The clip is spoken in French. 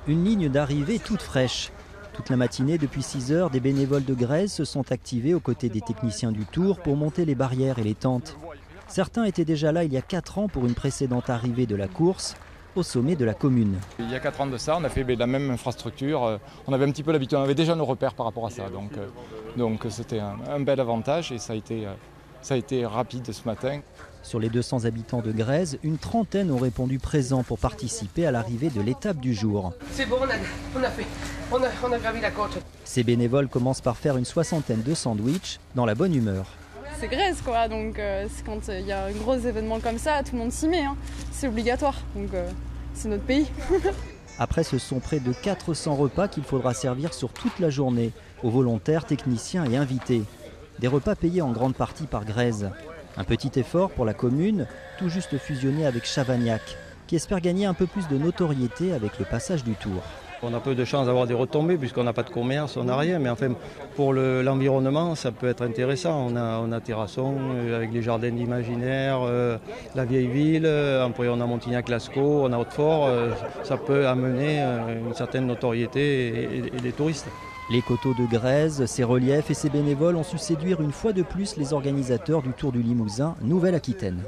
Une ligne d'arrivée toute fraîche. Toute la matinée, depuis 6 heures, des bénévoles de Grèze se sont activés aux côtés des techniciens du Tour pour monter les barrières et les tentes. Certains étaient déjà là il y a 4 ans pour une précédente arrivée de la course au sommet de la commune. Il y a 4 ans de ça, on a fait la même infrastructure. On avait un petit peu l'habitude, on avait déjà nos repères par rapport à ça. Donc c'était un bel avantage et ça a été rapide ce matin. Sur les 200 habitants de Grèze, une trentaine ont répondu présents pour participer à l'arrivée de l'étape du jour. C'est bon, on a gravi la côte. Ces bénévoles commencent par faire une soixantaine de sandwichs dans la bonne humeur. C'est Grèze quoi, donc quand il y a un gros événement comme ça, tout le monde s'y met, hein. C'est obligatoire, donc c'est notre pays. Après, ce sont près de 400 repas qu'il faudra servir sur toute la journée, aux volontaires, techniciens et invités. Des repas payés en grande partie par Grèze. Un petit effort pour la commune, tout juste fusionnée avec Chavagnac, qui espère gagner un peu plus de notoriété avec le passage du Tour. On a peu de chance d'avoir des retombées puisqu'on n'a pas de commerce, on n'a rien. Mais enfin, pour l'environnement, ça peut être intéressant. On a Terrasson avec les jardins d'imaginaire, la vieille ville, après on a Montignac-Lascaux, on a Hautefort. Ça peut amener une certaine notoriété et des touristes. Les coteaux de Grèze, ses reliefs et ses bénévoles ont su séduire une fois de plus les organisateurs du Tour du Limousin Nouvelle-Aquitaine.